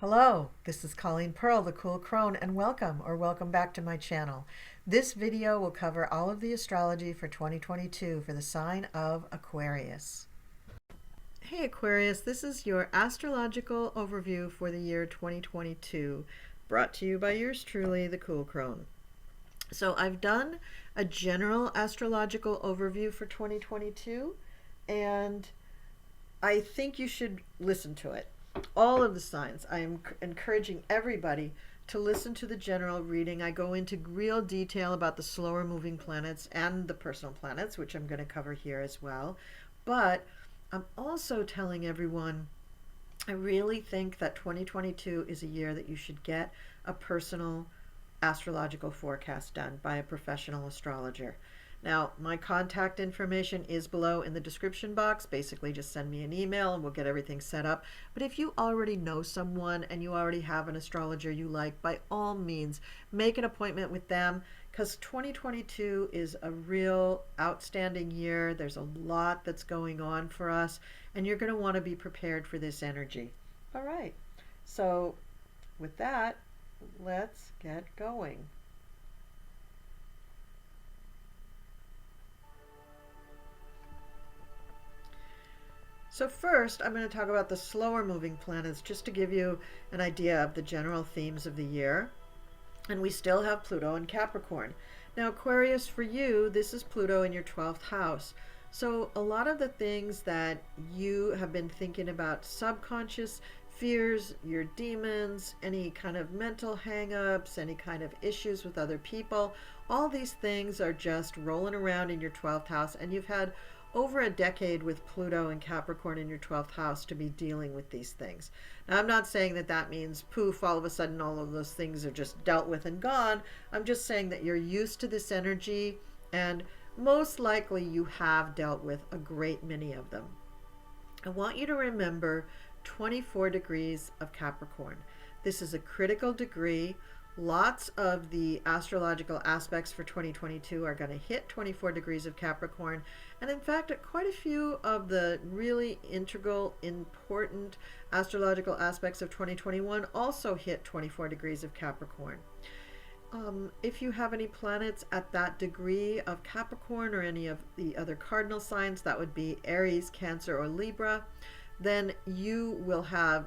Hello, this is Colleen Pearl, the Cool Crone, and welcome back to my channel. This video will cover all of the astrology for 2022 for the sign of Aquarius. Hey Aquarius, this is your astrological overview for the year 2022, brought to you by yours truly, the Cool Crone. So I've done a general astrological overview for 2022, and I think you should listen to it. All of the signs. I am encouraging everybody to listen to the general reading. I go into real detail about the slower moving planets and the personal planets, which I'm going to cover here as well. But I'm also telling everyone I really think that 2022 is a year that you should get a personal astrological forecast done by a professional astrologer. Now, my contact information is below in the description box. Basically, just send me an email and we'll get everything set up. But if you already know someone and you already have an astrologer you like, by all means, make an appointment with them, because 2022 is a real outstanding year. There's a lot that's going on for us, and you're going to want to be prepared for this energy. All right. So with that, let's get going. So first, I'm going to talk about the slower moving planets just to give you an idea of the general themes of the year. And we still have Pluto in Capricorn. Now, Aquarius, for you, this is Pluto in your 12th house. So a lot of the things that you have been thinking about, subconscious fears, your demons, any kind of mental hang-ups, any kind of issues with other people, all these things are just rolling around in your 12th house, and you've had over a decade with Pluto and Capricorn in your 12th house to be dealing with these things. Now, I'm not saying that that means poof, all of a sudden all of those things are just dealt with and gone. I'm just saying that you're used to this energy, and most likely you have dealt with a great many of them. I want you to remember 24 degrees of Capricorn. This is a critical degree. Lots of the astrological aspects for 2022 are going to hit 24 degrees of Capricorn. And in fact, quite a few of the really integral, important astrological aspects of 2021 also hit 24 degrees of Capricorn. If you have any planets at that degree of Capricorn or any of the other cardinal signs, that would be Aries, Cancer, or Libra, then you will have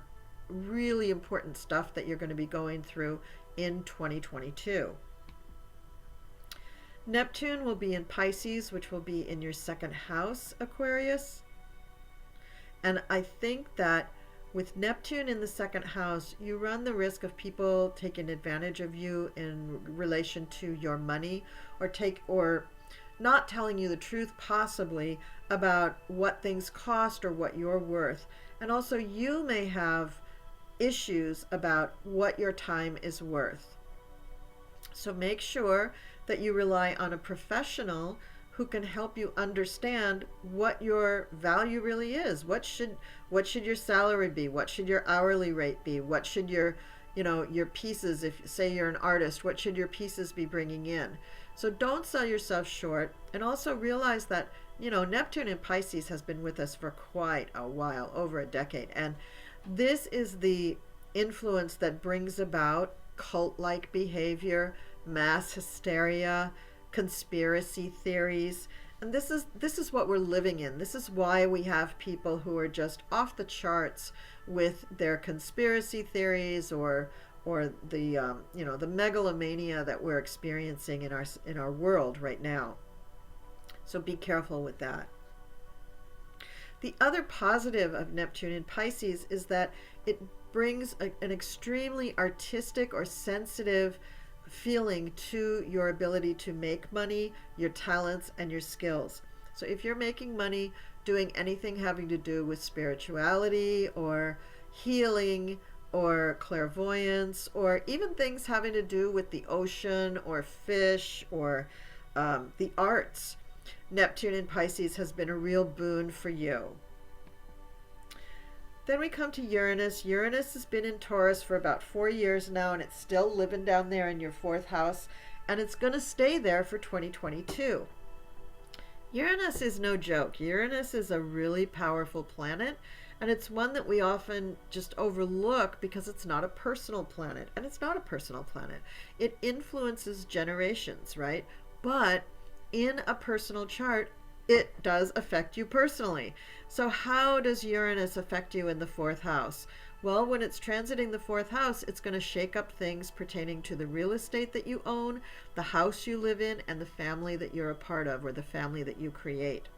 really important stuff that you're going to be going through in 2022. Neptune will be in Pisces, which will be in your second house, Aquarius. And I think that with Neptune in the second house, you run the risk of people taking advantage of you in relation to your money, or not telling you the truth possibly about what things cost or what you're worth. And also you may have issues about what your time is worth. So make sure that you rely on a professional who can help you understand what your value really is. What should your salary be? What should your hourly rate be? What should your pieces, if say you're an artist, what should your pieces be bringing in? So don't sell yourself short, and also realize that Neptune in Pisces has been with us for quite a while, over a decade, and this is the influence that brings about cult-like behavior, mass hysteria, conspiracy theories. And this is what we're living in. This is why we have people who are just off the charts with their conspiracy theories or the megalomania that we're experiencing in our world right now. So be careful with that. The other positive of Neptune in Pisces is that it brings an extremely artistic or sensitive feeling to your ability to make money, your talents, and your skills. So if you're making money doing anything having to do with spirituality or healing or clairvoyance, or even things having to do with the ocean or fish or the arts, Neptune in Pisces has been a real boon for you. Then we come to Uranus. Uranus has been in Taurus for about 4 years now, and it's still living down there in your 4th house, and it's going to stay there for 2022. Uranus is no joke. Uranus is a really powerful planet, and it's one that we often just overlook because it's not a personal planet. And it's not a personal planet. It influences generations, right? But in a personal chart, it does affect you personally. So, how does Uranus affect you in the fourth house? Well, when it's transiting the fourth house, it's going to shake up things pertaining to the real estate that you own, the house you live in, and the family that you're a part of, or the family that you create.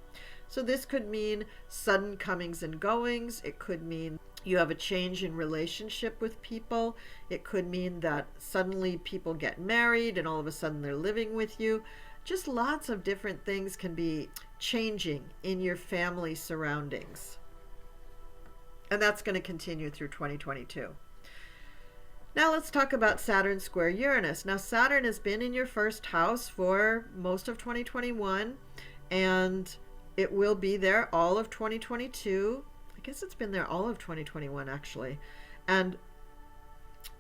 So this could mean sudden comings and goings. It could mean you have a change in relationship with people. It could mean that suddenly people get married and all of a sudden they're living with you. Just lots of different things can be changing in your family surroundings. And that's going to continue through 2022. Now let's talk about Saturn square Uranus. Now Saturn has been in your first house for most of 2021, and it will be there all of 2022. I guess it's been there all of 2021 actually. And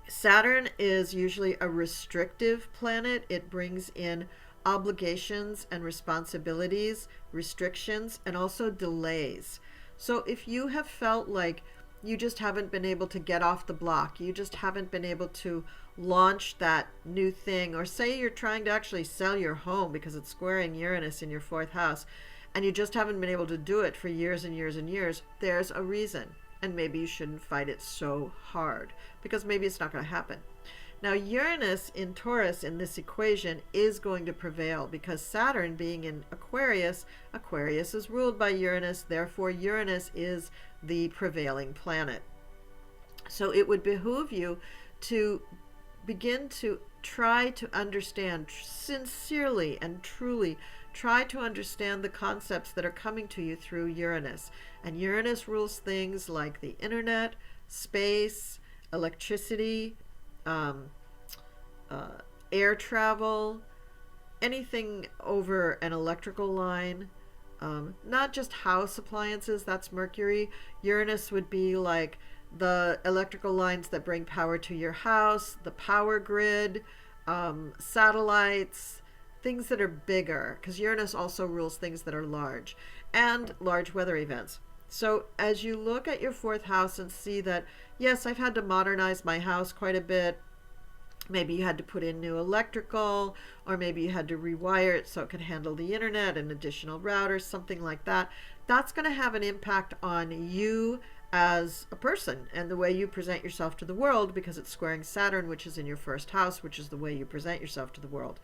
Saturn is usually a restrictive planet. It brings in obligations and responsibilities, restrictions, and also delays. So if you have felt like you just haven't been able to get off the block, you just haven't been able to launch that new thing, or say you're trying to actually sell your home because it's squaring Uranus in your fourth house, and you just haven't been able to do it for years and years and years, there's a reason. And maybe you shouldn't fight it so hard, because maybe it's not going to happen. Now, Uranus in Taurus in this equation is going to prevail because Saturn being in Aquarius, Aquarius is ruled by Uranus, therefore Uranus is the prevailing planet. So it would behoove you to begin to try to understand sincerely and truly, try to understand the concepts that are coming to you through Uranus. And Uranus rules things like the internet, space, electricity, air travel, anything over an electrical line, not just house appliances, that's Mercury. Uranus would be like the electrical lines that bring power to your house, the power grid, satellites, things that are bigger, because Uranus also rules things that are large, and large weather events. So as you look at your fourth house and see that, yes, I've had to modernize my house quite a bit. Maybe you had to put in new electrical, or maybe you had to rewire it so it could handle the internet and additional routers, something like that. That's going to have an impact on you as a person and the way you present yourself to the world, because it's squaring Saturn, which is in your first house, which is the way you present yourself to the world.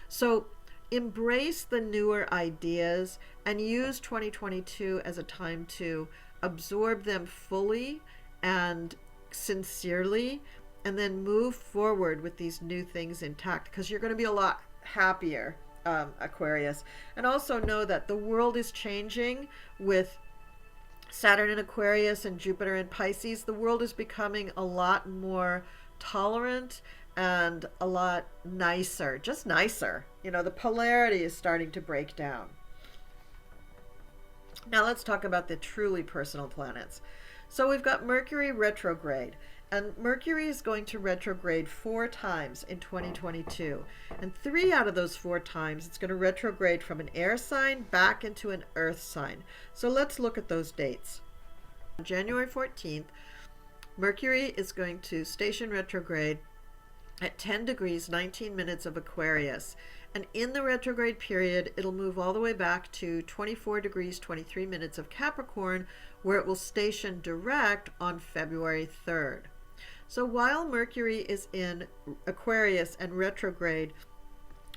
So embrace the newer ideas and use 2022 as a time to absorb them fully and sincerely, and then move forward with these new things intact, because you're going to be a lot happier, Aquarius. And also know that the world is changing with Saturn in Aquarius and Jupiter in Pisces. The world is becoming a lot more tolerant and a lot nicer, just nicer. You know, the polarity is starting to break down. Now let's talk about the truly personal planets. So we've got Mercury retrograde, and Mercury is going to retrograde 4 times in 2022. And 3 out of those 4 times, it's going to retrograde from an air sign back into an earth sign. So let's look at those dates. On January 14th, Mercury is going to station retrograde at 10 degrees 19 minutes of Aquarius. And in the retrograde period, it'll move all the way back to 24 degrees 23 minutes of Capricorn, where it will station direct on February 3rd. So while Mercury is in Aquarius and retrograde,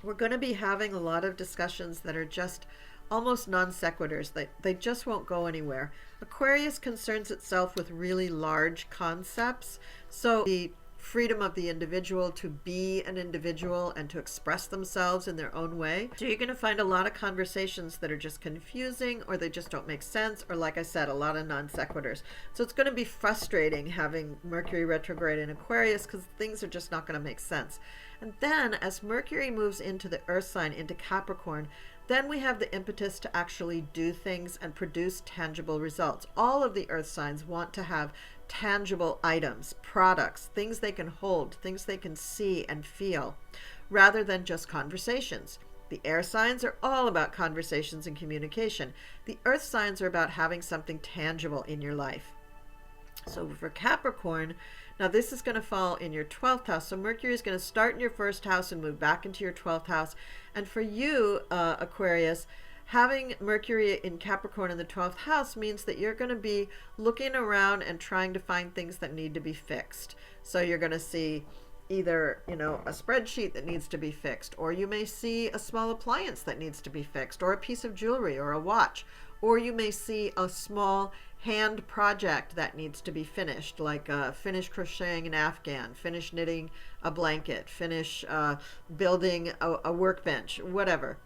we're going to be having a lot of discussions that are just almost non sequiturs. They just won't go anywhere. Aquarius concerns itself with really large concepts. So the freedom of the individual to be an individual and to express themselves in their own way. So you're going to find a lot of conversations that are just confusing, or they just don't make sense, or like I said, a lot of non sequiturs. So it's going to be frustrating having Mercury retrograde in Aquarius, because things are just not going to make sense. And then as Mercury moves into the earth sign, into Capricorn, then we have the impetus to actually do things and produce tangible results. All of the earth signs want to have tangible items, products, things they can hold, things they can see and feel, rather than just conversations. The air signs are all about conversations and communication. The earth signs are about having something tangible in your life. So for Capricorn, now this is going to fall in your 12th house. So Mercury is going to start in your first house and move back into your 12th house. And for you, Aquarius, having Mercury in Capricorn in the 12th house means that you're going to be looking around and trying to find things that need to be fixed. So you're going to see either, a spreadsheet that needs to be fixed, or you may see a small appliance that needs to be fixed, or a piece of jewelry or a watch, or you may see a small hand project that needs to be finished, like finish crocheting an afghan, finish knitting a blanket, finish building a workbench, whatever.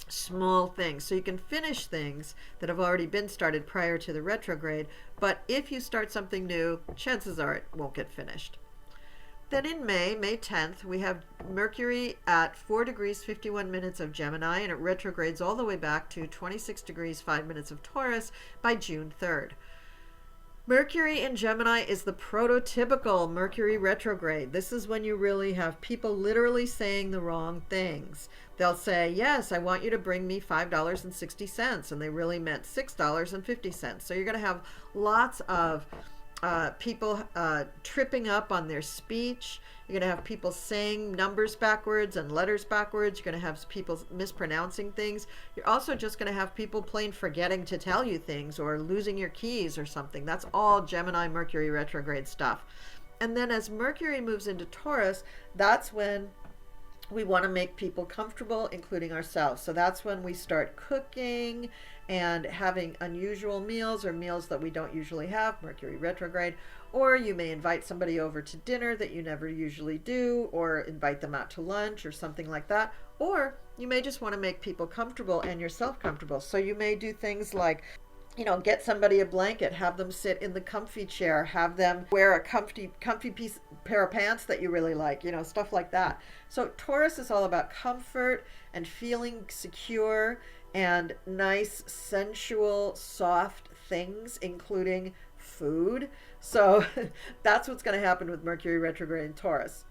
Small things. So you can finish things that have already been started prior to the retrograde, but if you start something new, chances are it won't get finished. Then in May 10th, we have Mercury at 4 degrees 51 minutes of Gemini, and it retrogrades all the way back to 26 degrees 5 minutes of Taurus by June 3rd. Mercury in Gemini is the prototypical Mercury retrograde. This is when you really have people literally saying the wrong things. They'll say, yes, I want you to bring me $5.60, and they really meant $6.50. So you're going to have lots of people tripping up on their speech. You're going to have people saying numbers backwards and letters backwards. You're going to have people mispronouncing things. You're also just going to have people plain forgetting to tell you things or losing your keys or something. That's all Gemini Mercury retrograde stuff. And then as Mercury moves into Taurus, that's when we want to make people comfortable, including ourselves. So that's when we start cooking and having unusual meals or meals that we don't usually have, Mercury retrograde. Or you may invite somebody over to dinner that you never usually do, or invite them out to lunch or something like that. Or you may just want to make people comfortable and yourself comfortable. So you may do things like, get somebody a blanket, have them sit in the comfy chair, have them wear a comfy pair of pants that you really like, stuff like that. So Taurus is all about comfort and feeling secure and nice, sensual, soft things, including food. So that's what's going to happen with Mercury retrograde in Taurus.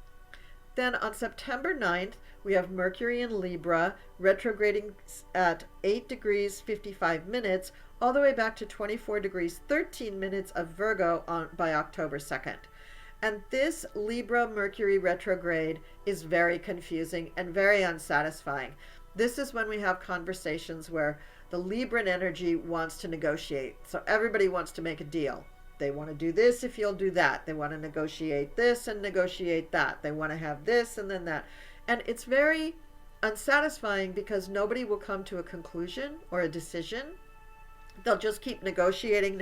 Then on September 9th, we have Mercury in Libra retrograding at 8 degrees 55 minutes all the way back to 24 degrees 13 minutes of Virgo by October 2nd. And this Libra Mercury retrograde is very confusing and very unsatisfying. This is when we have conversations where the Libran energy wants to negotiate. So everybody wants to make a deal. They want to do this if you'll do that. They want to negotiate this and negotiate that. They want to have this and then that. And it's very unsatisfying because nobody will come to a conclusion or a decision. They'll just keep negotiating.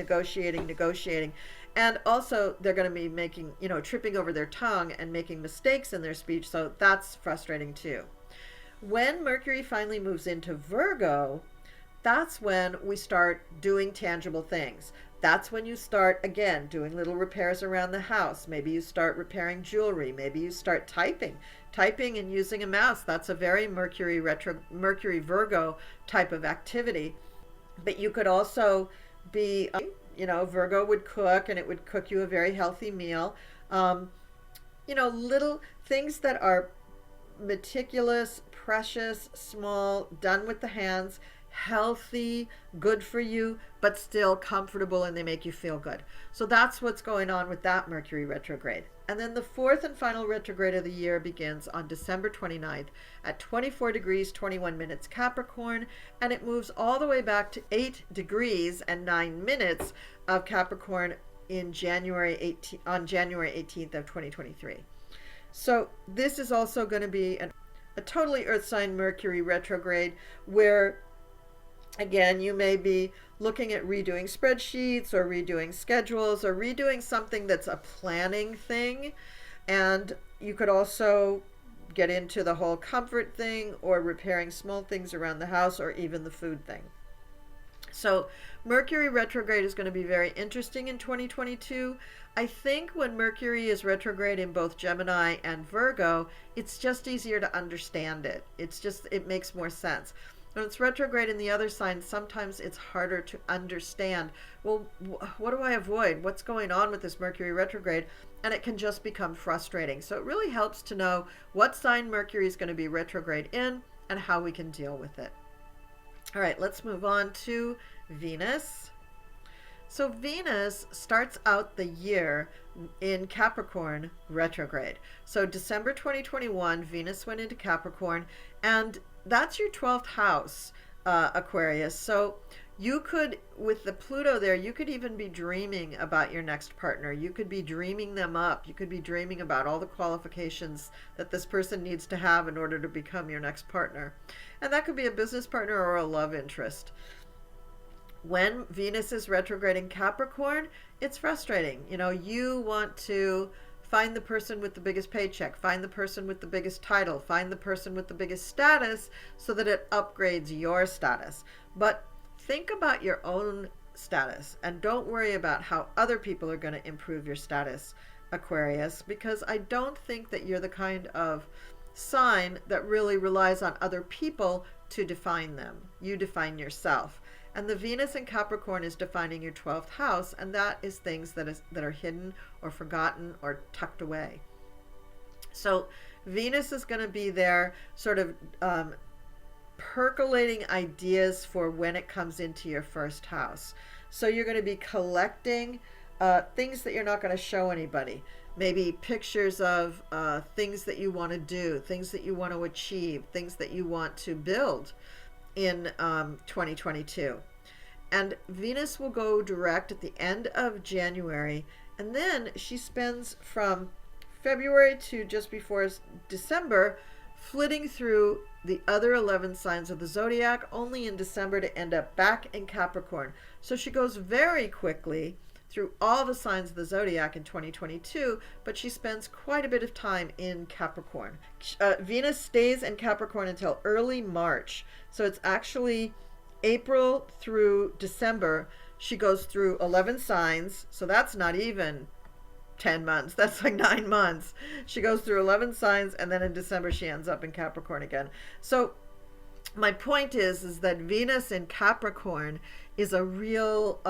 And also they're going to be making, tripping over their tongue and making mistakes in their speech. So that's frustrating too. When Mercury finally moves into Virgo, that's when we start doing tangible things. That's when you start, again, doing little repairs around the house. Maybe you start repairing jewelry. Maybe you start typing and using a mouse. That's a very Mercury Virgo type of activity. But you could also be, Virgo would cook, and it would cook you a very healthy meal. Little things that are meticulous, precious, small, done with the hands, healthy, good for you, but still comfortable, and they make you feel good. So that's what's going on with that Mercury retrograde. And then the fourth and final retrograde of the year begins on December 29th at 24 degrees 21 minutes Capricorn, and it moves all the way back to 8 degrees and 9 minutes of Capricorn on January 18th of 2023. So this is also going to be a totally earth sign Mercury retrograde where, again, you may be looking at redoing spreadsheets or redoing schedules or redoing something that's a planning thing. And you could also get into the whole comfort thing or repairing small things around the house or even the food thing. So Mercury retrograde is going to be very interesting in 2022. I think when Mercury is retrograde in both Gemini and Virgo, it's just easier to understand it. It makes more sense. When it's retrograde in the other signs, sometimes it's harder to understand. Well, what do I avoid? What's going on with this Mercury retrograde? And it can just become frustrating. So it really helps to know what sign Mercury is going to be retrograde in and how we can deal with it. All right, let's move on to Venus. So Venus starts out the year in Capricorn retrograde. So December 2021, Venus went into Capricorn, and that's your 12th house, Aquarius. So you could, with the Pluto there, you could even be dreaming about your next partner. You could be dreaming them up. You could be dreaming about all the qualifications that this person needs to have in order to become your next partner. And that could be a business partner or a love interest. When Venus is retrograding Capricorn, it's frustrating. You know, you want to find the person with the biggest paycheck, find the person with the biggest title, find the person with the biggest status so that it upgrades your status. But think about your own status and don't worry about how other people are going to improve your status, Aquarius, because I don't think that you're the kind of sign that really relies on other people to define them. You define yourself. And the Venus in Capricorn is defining your 12th house, and that is things that are hidden or forgotten or tucked away. So Venus is going to be there sort of percolating ideas for when it comes into your first house. So you're going to be collecting things that you're not going to show anybody. Maybe pictures of things that you want to do, things that you want to achieve, things that you want to build in 2022. And Venus will go direct at the end of January, and then she spends from February to just before December flitting through the other 11 signs of the zodiac, only in December to end up back in Capricorn. So she goes very quickly through all the signs of the zodiac in 2022, but she spends quite a bit of time in Capricorn. Venus stays in Capricorn until early March. So it's actually April through December. She goes through 11 signs. So that's not even 10 months. That's like 9 months. She goes through 11 signs, and then in December she ends up in Capricorn again. So my point is that Venus in Capricorn is a real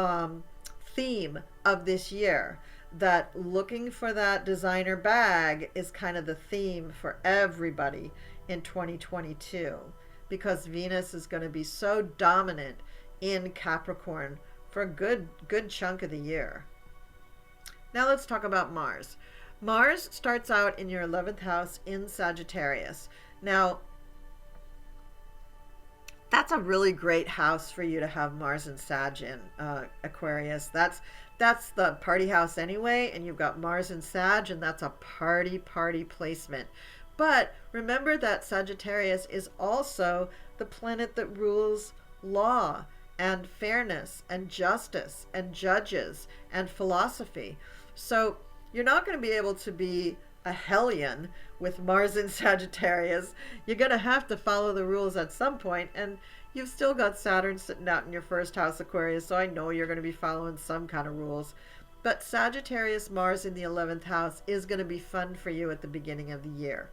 theme of this year, that looking for that designer bag is kind of the theme for everybody in 2022, because Venus is going to be so dominant in Capricorn for a good chunk of the year. Now let's talk about Mars. Mars starts out in your 11th house in Sagittarius. Now, that's a really great house for you to have Mars and Sag in, Aquarius. That's the party house anyway, and you've got Mars and Sag, and that's a party placement. But remember that Sagittarius is also the planet that rules law and fairness and justice and judges and philosophy. So you're not going to be able to be a hellion with Mars in Sagittarius. You're going to have to follow the rules at some point, and you've still got Saturn sitting out in your first house, Aquarius, so I know you're going to be following some kind of rules. But Sagittarius Mars in the 11th house is going to be fun for you at the beginning of the year.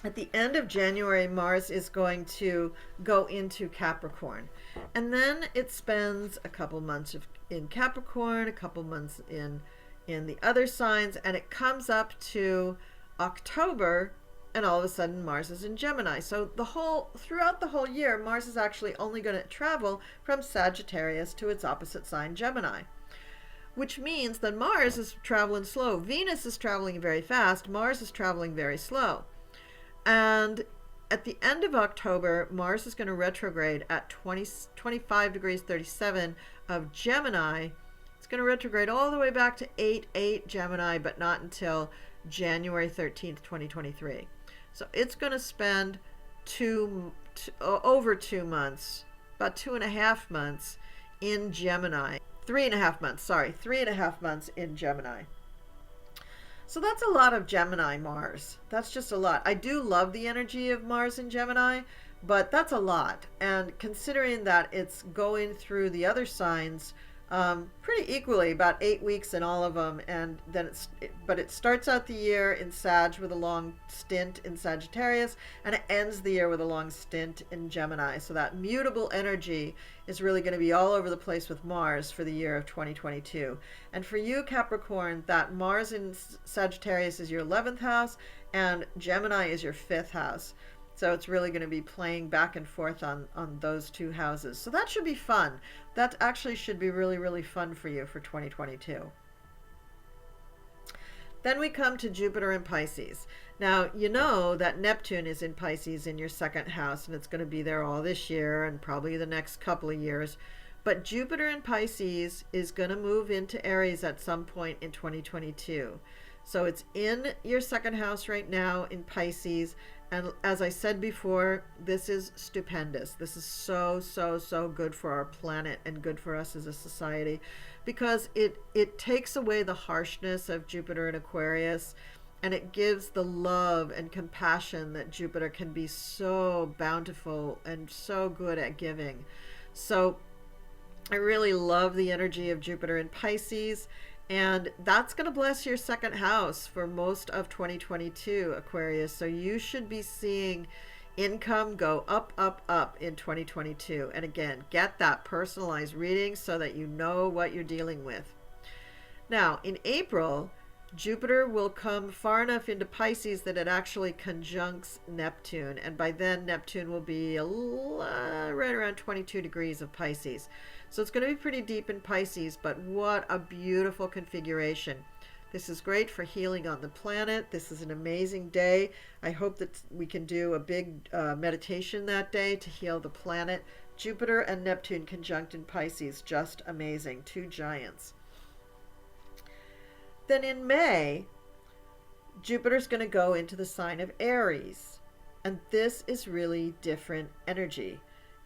At the end of January, Mars is going to go into Capricorn. And then it spends a couple months in Capricorn, a couple months in the other signs, and it comes up to October, and all of a sudden Mars is in Gemini. So throughout the whole year, Mars is actually only going to travel from Sagittarius to its opposite sign, Gemini. Which means that Mars is traveling slow. Venus is traveling very fast. Mars is traveling very slow. And at the end of October, Mars is going to retrograde at 25 degrees 37 of Gemini. It's going to retrograde all the way back to 8 Gemini, but not until January 13th, 2023. So it's going to spend over 2 months, about 2.5 months in Gemini. 3.5 months, 3.5 months in Gemini. So that's a lot of Gemini Mars. That's just a lot. I do love the energy of Mars in Gemini, but that's a lot. And considering that it's going through the other signs pretty equally, about 8 weeks in all of them, and then but it starts out the year in Sag with a long stint in Sagittarius, and it ends the year with a long stint in Gemini. So that mutable energy is really going to be all over the place with Mars for the year of 2022. And for you, Capricorn, that Mars in Sagittarius is your 11th house, and Gemini is your 5th house. So it's really going to be playing back and forth on those two houses. So that should be fun. That actually should be really, really fun for you for 2022. Then we come to Jupiter in Pisces. Now, you know that Neptune is in Pisces in your second house, and it's going to be there all this year and probably the next couple of years. But Jupiter in Pisces is going to move into Aries at some point in 2022. So it's in your second house right now in Pisces. And as I said before, this is stupendous. This is so, so, so good for our planet and good for us as a society, because it takes away the harshness of Jupiter in Aquarius, and it gives the love and compassion that Jupiter can be so bountiful and so good at giving. So I really love the energy of Jupiter in Pisces, and that's going to bless your second house for most of 2022, Aquarius. So you should be seeing income go up, up, up in 2022. And again, get that personalized reading so that you know what you're dealing with. Now, in April, Jupiter will come far enough into Pisces that it actually conjuncts Neptune. And by then, Neptune will be right around 22 degrees of Pisces. So it's going to be pretty deep in Pisces, but what a beautiful configuration. This is great for healing on the planet. This is an amazing day. I hope that we can do a big meditation that day to heal the planet. Jupiter and Neptune conjunct in Pisces, just amazing. Two giants. Then in May, Jupiter's going to go into the sign of Aries. And this is really different energy.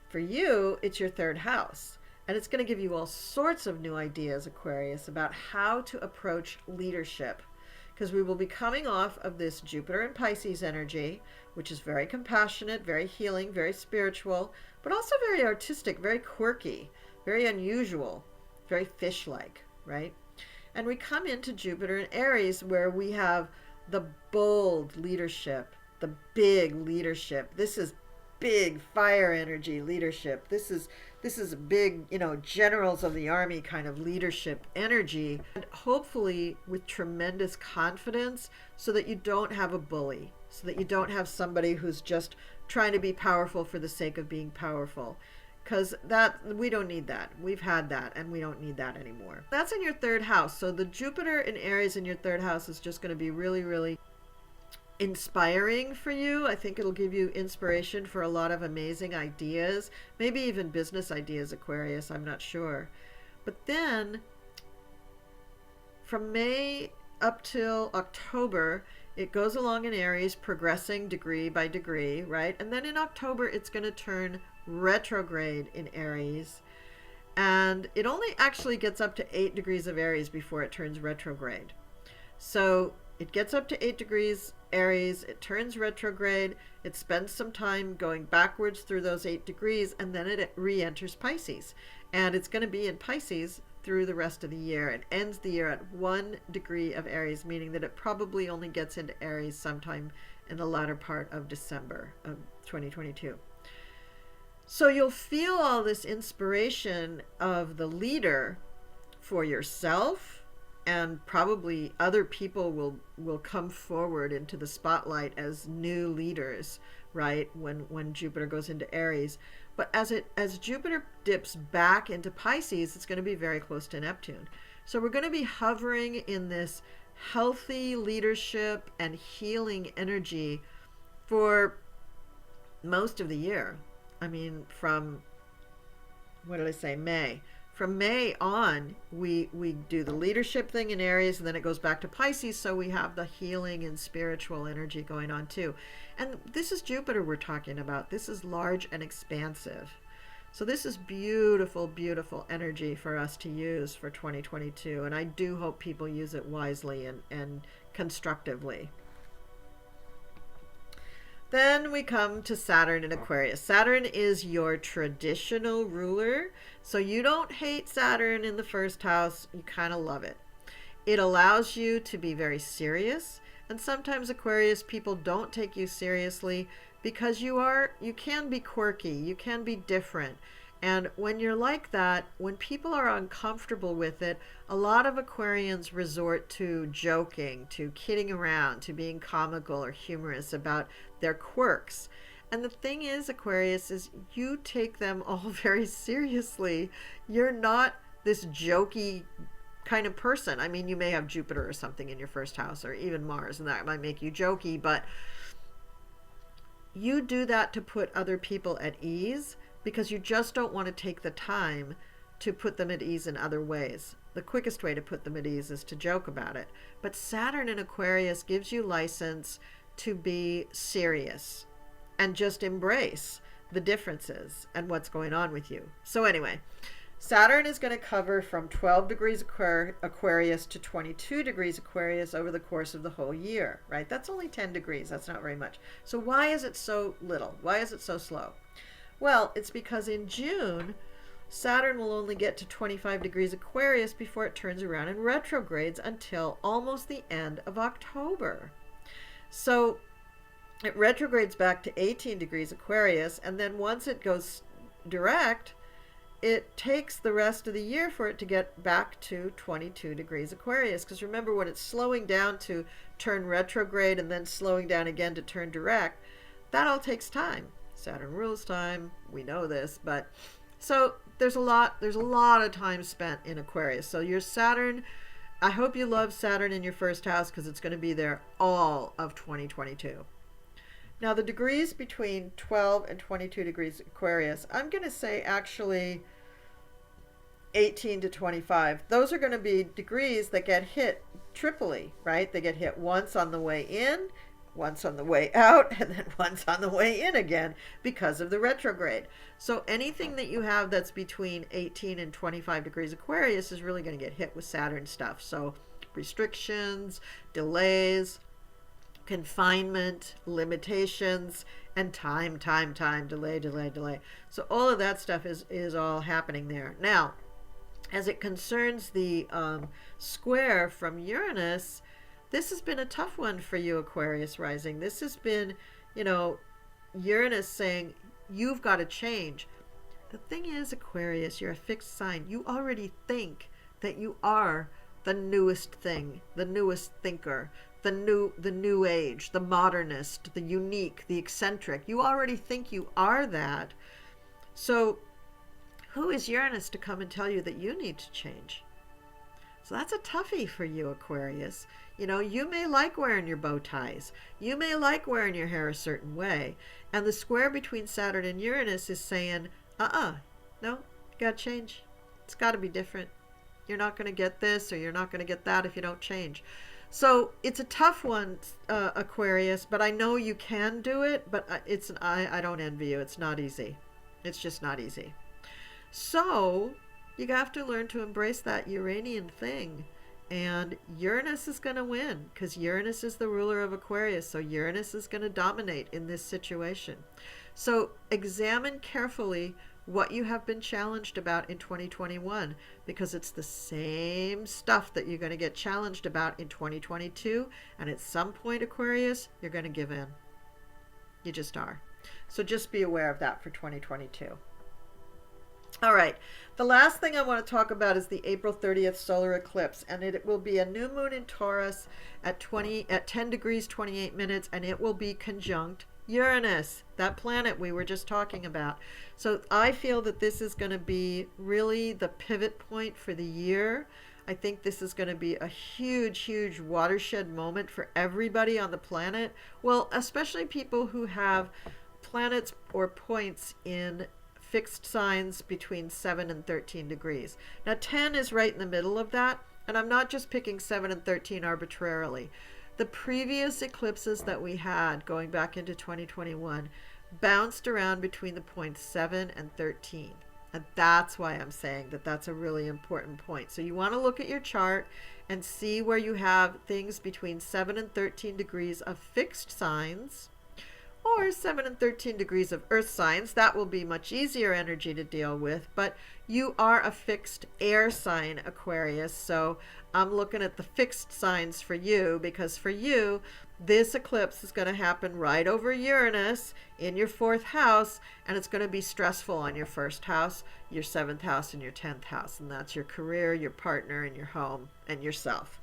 For you, it's your third house. And it's going to give you all sorts of new ideas, Aquarius, about how to approach leadership. Because we will be coming off of this Jupiter and Pisces energy, which is very compassionate, very healing, very spiritual, but also very artistic, very quirky, very unusual, very fish-like, right? And we come into Jupiter in Aries, where we have the bold leadership, the big leadership. This is big fire energy leadership. This is a big, generals of the army kind of leadership energy, and hopefully with tremendous confidence, so that you don't have a bully, so that you don't have somebody who's just trying to be powerful for the sake of being powerful. Because we don't need that. We've had that, and we don't need that anymore. That's in your third house. So the Jupiter in Aries in your third house is just going to be really, really inspiring for you. I think it'll give you inspiration for a lot of amazing ideas, maybe even business ideas, Aquarius. I'm not sure. But then from May up till October, it goes along in Aries, progressing degree by degree, right? And then in October, it's going to turn retrograde in Aries. And it only actually gets up to 8 degrees of Aries before it turns retrograde. So it gets up to 8 degrees Aries, it turns retrograde, it spends some time going backwards through those 8 degrees, and then it re-enters Pisces. And it's going to be in Pisces through the rest of the year. It ends the year at 1 degree of Aries, meaning that it probably only gets into Aries sometime in the latter part of December of 2022. So you'll feel all this inspiration of the leader for yourself, and probably other people will come forward into the spotlight as new leaders, right, when Jupiter goes into Aries. But as Jupiter dips back into Pisces, it's going to be very close to Neptune. So we're going to be hovering in this healthy leadership and healing energy for most of the year. I mean, from, what did I say, May. From May on, we do the leadership thing in Aries, and then it goes back to Pisces, so we have the healing and spiritual energy going on too. And this is Jupiter we're talking about. This is large and expansive. So this is beautiful, beautiful energy for us to use for 2022, and I do hope people use it wisely and constructively. Then we come to Saturn in Aquarius. Saturn is your traditional ruler. So you don't hate Saturn in the first house. You kind of love it. It allows you to be very serious. And sometimes Aquarius people don't take you seriously because you can be quirky. You can be different. And when you're like that, when people are uncomfortable with it, a lot of Aquarians resort to joking, to kidding around, to being comical or humorous about their quirks. And the thing is, Aquarius, is you take them all very seriously. You're not this jokey kind of person. I mean, you may have Jupiter or something in your first house, or even Mars, and that might make you jokey, but you do that to put other people at ease because you just don't want to take the time to put them at ease in other ways. The quickest way to put them at ease is to joke about it. But Saturn in Aquarius gives you license to be serious and just embrace the differences and what's going on with you. So anyway, Saturn is going to cover from 12 degrees Aquarius to 22 degrees Aquarius over the course of the whole year, right? That's only 10 degrees. That's not very much. So why is it so little? Why is it so slow? Well, it's because in June, Saturn will only get to 25 degrees Aquarius before it turns around and retrogrades until almost the end of October. So it retrogrades back to 18 degrees Aquarius, and then once it goes direct, it takes the rest of the year for it to get back to 22 degrees Aquarius. Because remember, when it's slowing down to turn retrograde and then slowing down again to turn direct, that all takes time. Saturn rules time. We know this, but so there's a lot of time spent in Aquarius. So your Saturn, I hope you love Saturn in your first house because it's going to be there all of 2022. Now the degrees between 12 and 22 degrees Aquarius, I'm going to say actually 18 to 25. Those are going to be degrees that get hit triply, right? They get hit once on the way in, once on the way out, and then once on the way in again because of the retrograde. So anything that you have that's between 18 and 25 degrees Aquarius is really going to get hit with Saturn stuff. So restrictions, delays, confinement, limitations, and time, delay. So all of that stuff is all happening there. Now, as it concerns the square from Uranus, this has been a tough one for you, Aquarius rising. This has been, Uranus saying, you've got to change. The thing is, Aquarius, you're a fixed sign. You already think that you are the newest thing, the newest thinker, the new age, the modernist, the unique, the eccentric. You already think you are that. So who is Uranus to come and tell you that you need to change? So that's a toughie for you, Aquarius. You may like wearing your bow ties. You may like wearing your hair a certain way. And the square between Saturn and Uranus is saying, no, you got to change. It's got to be different. You're not going to get this or you're not going to get that if you don't change. So it's a tough one, Aquarius, but I know you can do it, but I don't envy you. It's not easy. It's just not easy. So you have to learn to embrace that Uranian thing. And Uranus is going to win because Uranus is the ruler of Aquarius. So Uranus is going to dominate in this situation. So examine carefully what you have been challenged about in 2021 because it's the same stuff that you're going to get challenged about in 2022. And at some point, Aquarius, you're going to give in. You just are. So just be aware of that for 2022. All right. The last thing I want to talk about is the April 30th solar eclipse, and it will be a new moon in Taurus at 10 degrees 28 minutes, and it will be conjunct Uranus, that planet we were just talking about. So I feel that this is going to be really the pivot point for the year. I think this is going to be a huge watershed moment for everybody on the planet. Well, especially people who have planets or points in fixed signs between 7 and 13 degrees. Now 10 is right in the middle of that, and I'm not just picking 7 and 13 arbitrarily. The previous eclipses that we had going back into 2021 bounced around between the points 7 and 13. And that's why I'm saying that that's a really important point. So you want to look at your chart and see where you have things between 7 and 13 degrees of fixed signs, or 7 and 13 degrees of earth signs. That will be much easier energy to deal with, but you are a fixed air sign, Aquarius, so I'm looking at the fixed signs for you, because for you, this eclipse is going to happen right over Uranus in your 4th house, and it's going to be stressful on your 1st house, your 7th house, and your 10th house, and that's your career, your partner, and your home, and yourself.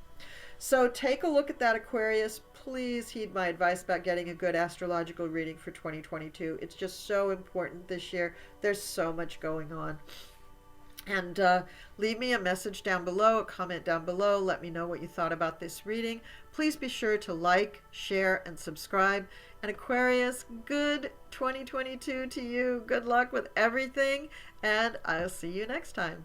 So take a look at that, Aquarius. Please heed my advice about getting a good astrological reading for 2022. It's just so important this year. There's so much going on. And leave me a message down below, a comment down below. Let me know what you thought about this reading. Please be sure to like, share, and subscribe. And Aquarius, good 2022 to you. Good luck with everything. And I'll see you next time.